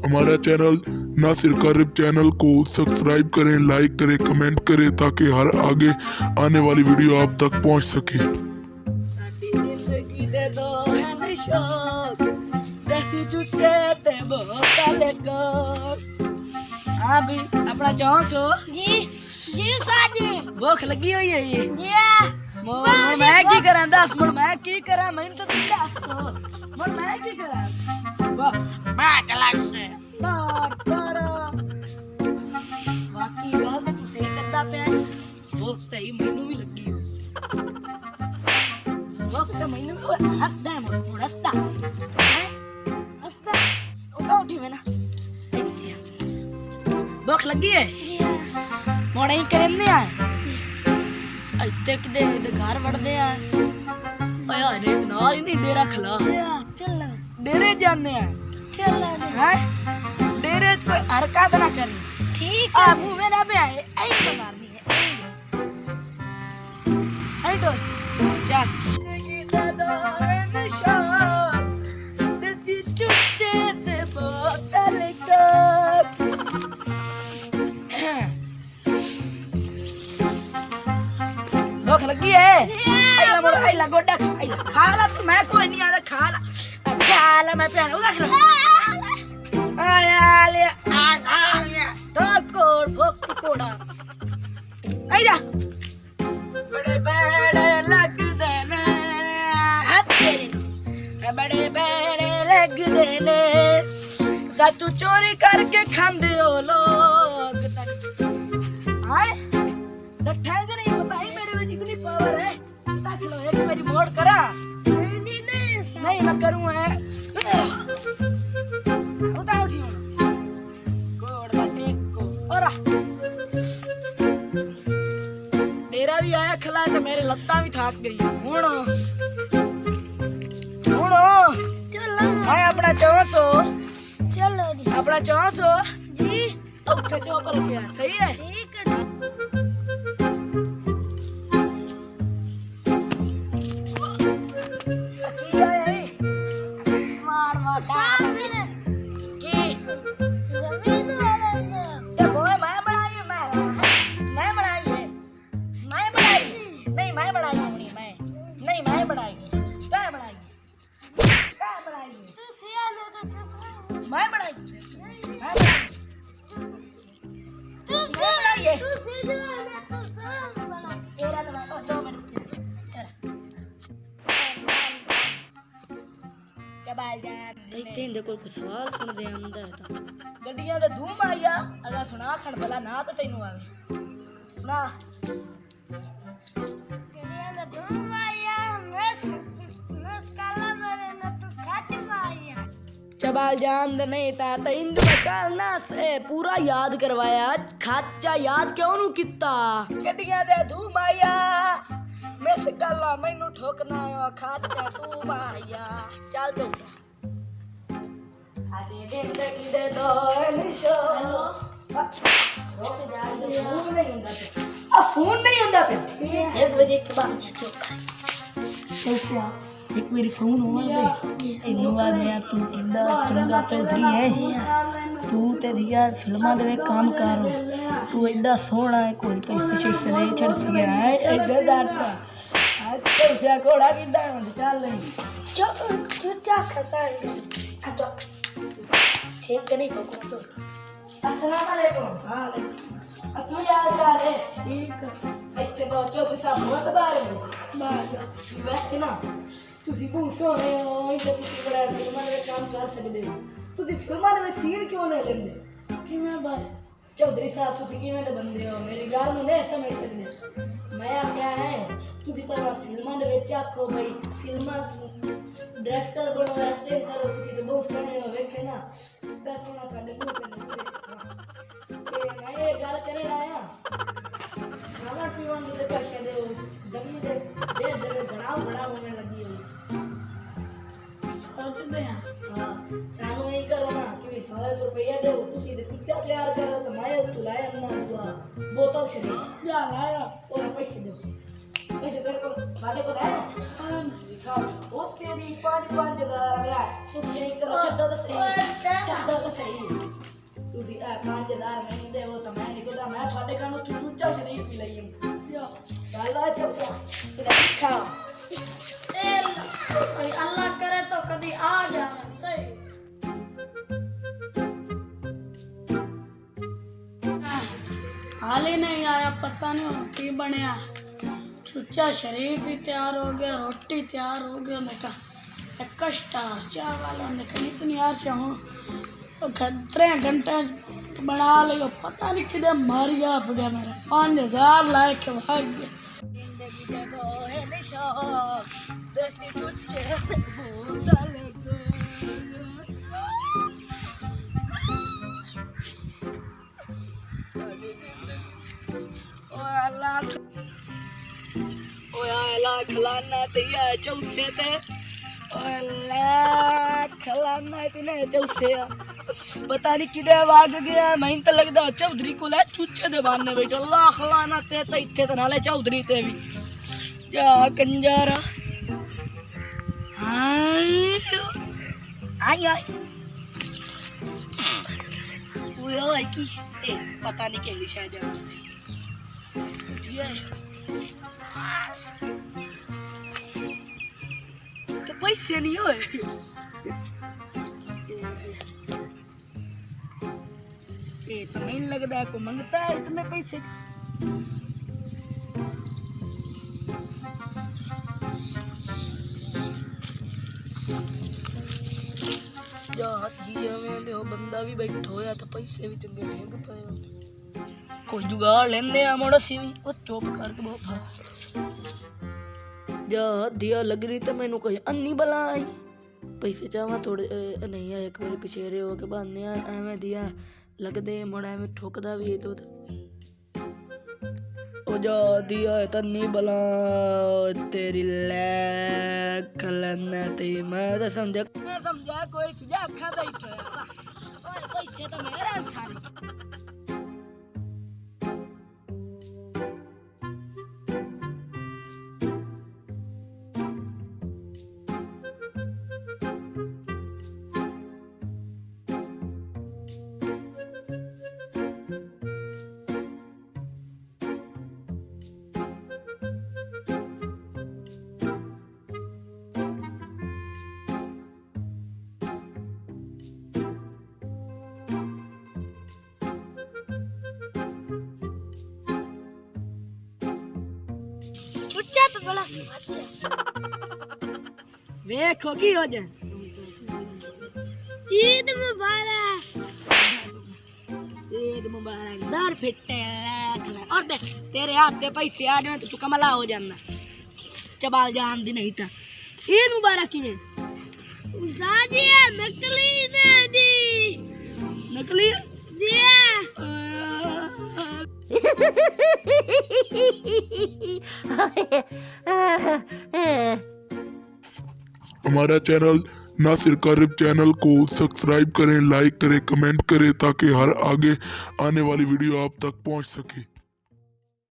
हमारा channel Nasir कारिब channel को subscribe करें, लाइक करें, कमेंट करें ताकि हर आगे आने वाली वीडियो आप तक पहुंच सके। हाँ भी अपना चांस हो जी जी साजी भूख लगी हुई है ये जी मोर मैं की करा दस मोर मैं की करा मैंने तो दस तो मोर मैं की करा वाह क्लास से तर बाकी बात तू सही करता पे भूख तो ही मैनू भी लगी हुई भूख तो मैनू भी हंसदा है मोर हंसदा हंसदा उठा उठी मैं ना भूख लगी है मोड़ा ही करेंदे आ ਇੱਥੇ ਕਿਦੇ ਘਰ ਵੜਦੇ ਆ ਓਏ ਹਰੇ ਨਾਲ ਹੀ ਨਹੀਂ ਡੇਰਾ ਖਲਾ चल ਡੇਰੇ ਜਾਂਦੇ ਆ चल ਹੈ ਡੇਰੇ 'ਚ ਕੋਈ ਹਰਕਤ ਨਾ ਕਰੀ ठीक ਆ ਮੂੰਹ ਮੇਰਾ ਪਿਆ ਹੈ ਐਂ ਤਾਂ ਮਾਰਨੀ ਹੈ ਐਂ ਤੋਂ ਚੱਲ ਕੀ ਦਾ ਨਿਸ਼ਾਨ ਤੇ ਚੁੱਚੇ ਤੇ ਬੋਤਲ ਕਾ भूख लगी है आइला मोड़ आइला गोडा आइला खा ला तू मैं कोई नहीं आता खा ला मैं प्यार उधर खा आया ले आ तो कोड़ भूख कोड़ा आइला बड़े बड़े लग देने हाथ तेरे बड़े बड़े लग देने सा तू चोरी करके खांदे हो लोग हाय ठहर नहीं पता ही मेरे में जितनी पावर है ताकि लो एक मेरी मोड़ करा नहीं मैं करूँ है उतार उठी कोड़ दा टेक को और डेरा भी आया खला तो मेरे लत्ता भी थाक गई हुण मैं अपना चांस हो चलो जी अपना चांस हो जी उत्थे चौपर रखिया सही है ठीक है कोई सवाल सुन दे आंदा है तो गड्डियां ते धूम आईया अगर सुना खण भला ना तो तैनू आवे ना गड्डियां ते धूम आईया मस काला मरे न तू खाती आईया चबाल जान दे नहीं ता इंद में कल ना से पूरा याद करवाया खाचा याद क्यों नु किता गड्डियां ते धूम आईया मिस काला मैनू ठोकना आयो खाचा तू आईया चल चल आगे जिंदगी दे दो निशान रोक जा फोन नहीं हुंदा पे फोन नहीं हुंदा पे 1 बजे के बाद चौथा एक मेरी फोन हुआ दे इन्नू आ गया तू इंदा चंगा चौधरी है तू ते दिया फिल्मां दे काम कर तू एडा सोहना है कोई पैसे शैसे दे छड़ गया है इधर डाटा आज क्या कोड़ा किदा चल नहीं चुचा खसा ठीक नहीं पकड़ तो अस्सलाम वालेकुम हां वालेकुम यार जा रे ठीक है ਇੱਥੇ ਪਹੁੰਚੋ ਕਿ ਸਭ ਬਹੁਤ ਬਾਹਰ ਬੈਠ ਨਾ ਤੁਸੀਂ ਬਹੁਤ ਸੋਹਣੇ ਹੋ ਇੰਨੇ ਤੁਸੀਂ ਬੜਾ ਫਿਲਮਾਂ ਦੇ ਕੰਮ ਕਰ ਸਕਦੇ ਹੋ ਤੁਸੀਂ ਫਿਲਮਾਂ ਦੇ ਵਿੱਚ ਸੀਨ ਕਿਉਂ ਨਹੀਂ ਲੈਂਦੇ ਕਿਵੇਂ ਬਾਹਰ ਚੌਧਰੀ ਸਾਹਿਬ ਤੁਸੀਂ ਕਿਵੇਂ ਦੇ ਬੰਦੇ ਹੋ ਮੇਰੀ ਗੱਲ ਨੂੰ ਨਹੀਂ ਸਮਝ ਸਕਦੇ ਮੈਂ ਆਖਿਆ ਹੈ ਤੁਸੀਂ ਪਰ ਫਿਲਮਾਂ ਦੇ ਵਿੱਚ ਆਖੋ ਬਈ ਫਿਲਮਾਂ डायरेक्टर बनो एक्टिंग करो तुसी तो बहुत सोहने हो वेखे ना दस होना ਤੁਹਾਡੇ ਮੂੰਹ ਤੇ ਮੈਂ ਇਹ ਗੱਲ ਕਰਨ ਆਇਆ ਖਾਣਾ ਪੀਣ ਦੇ ਪੈਸੇ ਦੇ ਦਮ ਦੇ ਬੜਾ ਹੋਣੇ ਲੱਗੀ ਹੋਈ सोचते हैं हाँ सानू नहीं करो ना कि 100 रुपया दो तुसी दे पिक्चर तैयार करो तो मैं तू लाया ना दुआ बोतल से जा लाया और पैसे दो पैसे तेरे को खाने को लाया हां दिखा वो तेरी 5-5 हज़ार आया तुम नहीं करो छड्डो तो सही अच्छा अल्लाह करे तो कभी आ जाना सही। हाल ही नहीं आया, पता नहीं और की बनया। चुच्चा शरीफ भी तैयार हो गया, रोटी तैयार हो गया। मैं कहा एक स्टार चाह वाला ने कहा इतनी यार चाहूँ तो 3 घंटे बना लियो। पता नहीं किधर मर गया गया मेरा 5000 लाए के भाग गया। जिंदगी जगो है निशान देसी चुच्चे से भूल गए। खलाना दिया चौसे ते खलाना इतने चौसे पता नहीं किधे भाग गया। मैं तो लगता चौधरी को ले चूचे दे बाने बैठा अल्लाह खलाना ते तो इतने तो नाले चौधरी ते भी जा कंजारा। आई आई वो आई की पता नहीं केड़ी शायद तो पैसे नहीं हो तो नहीं लगता है को मंगता है इतने पैसे। में बंदा भी बैठा होया तो पैसे भी चंगे नहीं पाए। कोई जुगाड़ लेंदे आ मोड़ा सी भी वो चुप करके बहुत जा दिया लग रही तो मैनू कोई अन्नी बला आई पैसे चाहवा थोड़े नहीं एक बार पिछेरे हो के बहाने एवं दिया लगदे मुड़ा एवं ठोकदा भी तो ओ जा दिया तन्नी बला तेरी लैक लन्ना ते मैं तो समझा कोई सुझा खा बैठा और पैसे तो मेरा था। चुच्चा तो बड़ा स्वाद है। देखो की हो जाए ईद मुबारक ईद मुबारक दर फिटे और देख तेरे हाथ पे पैसे आ जाए तो तू कमला हो जाना चबाल जान दी नहीं था। ईद मुबारक की ने साजिया नकली ने दी नकली दिया हमारा चैनल नासिर कारिब चैनल को सब्सक्राइब करें, लाइक करें, कमेंट करें ताकि हर आगे आने वाली वीडियो आप तक पहुंच सके।